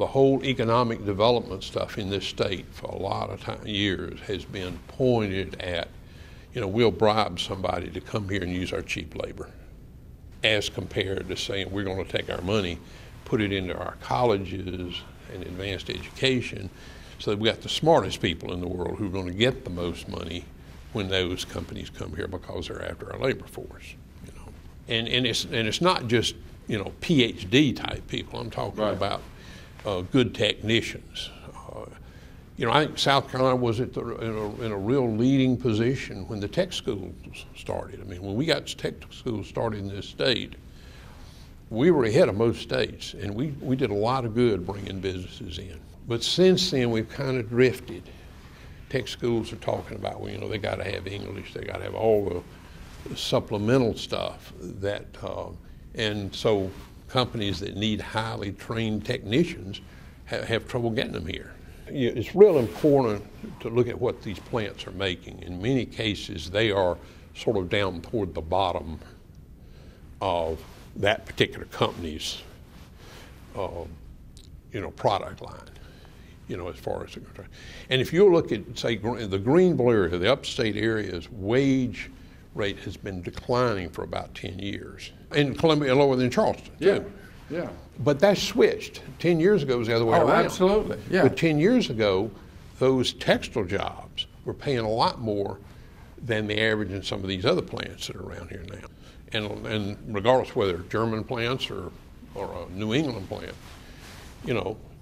The whole economic development stuff in this state for a lot of years has been pointed at, we'll bribe somebody to come here and use our cheap labor, as compared to saying we're going to take our money, put it into our colleges and advanced education, so that we got the smartest people in the world who are going to get the most money when those companies come here, because they're after our labor force. And it's not just PhD type people. I'm talking about good technicians. I think South Carolina was in a real leading position when the tech schools started. I mean, when we got tech schools started in this state, we were ahead of most states, and we did a lot of good bringing businesses in. But since then, we've kind of drifted. Tech schools are talking about, they got to have English, they got to have all the supplemental stuff and so companies that need highly trained technicians have trouble getting them here. It's real important to look at what these plants are making. In many cases, they are sort of down toward the bottom of that particular company's, product line, as far as, and if you look at, say, the Greenville area, the upstate area's wage rate has been declining for about 10 years. In Columbia, lower than Charleston, too. Yeah. But that's switched. 10 years ago it was the other way around. Absolutely. Yeah. But 10 years ago, those textile jobs were paying a lot more than the average in some of these other plants that are around here now. And regardless whether German plants or a New England plant,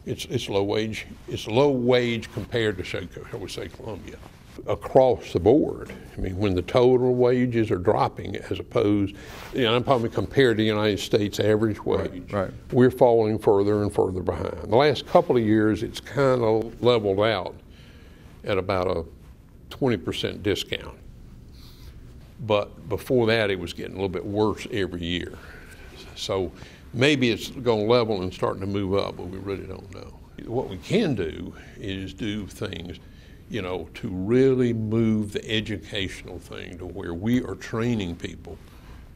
it's low wage. It's low wage compared to, shall we say, Columbia. Across the board, I mean, when the total wages are dropping, as opposed, I'm probably compared to the United States average wage, we're falling further and further behind. The last couple of years, it's kind of leveled out at about a 20% discount. But before that, it was getting a little bit worse every year. So maybe it's going to level and starting to move up, but we really don't know. What we can do is do things to really move the educational thing to where we are training people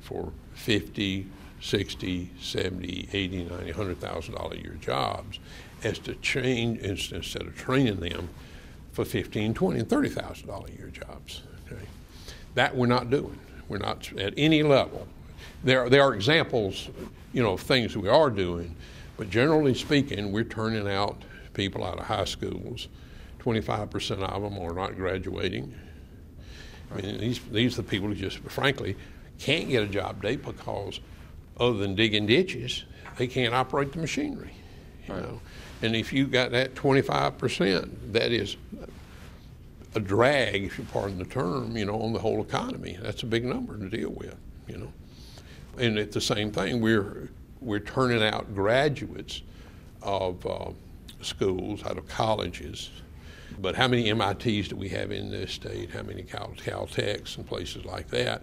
for $50, $60, $70, $80, $90, $100,000 a year jobs, as to change instead of training them for $15, $20, and $30,000 a year jobs. Okay, that we're not doing. We're not at any level. There are examples, of things we are doing, but generally speaking, we're turning out people out of high schools. 25% of them are not graduating. I mean, these are the people who just, frankly, can't get a job date because, other than digging ditches, they can't operate the machinery. And if you got that 25%, that is a drag, if you pardon the term, on the whole economy. That's a big number to deal with, And at the same thing, we're turning out graduates of schools, out of colleges. But how many MITs do we have in this state? How many Caltechs and places like that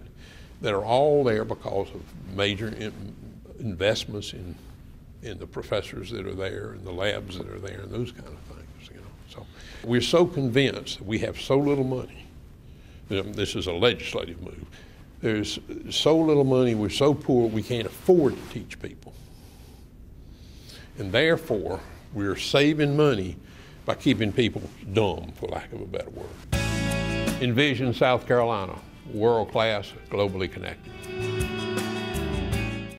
are all there because of major investments in the professors that are there and the labs that are there and those kind of things. So we're so convinced that we have so little money. This is a legislative move. There's so little money, we're so poor, we can't afford to teach people. And therefore, we're saving money by keeping people dumb, for lack of a better word. Envision, South Carolina, world-class, globally connected.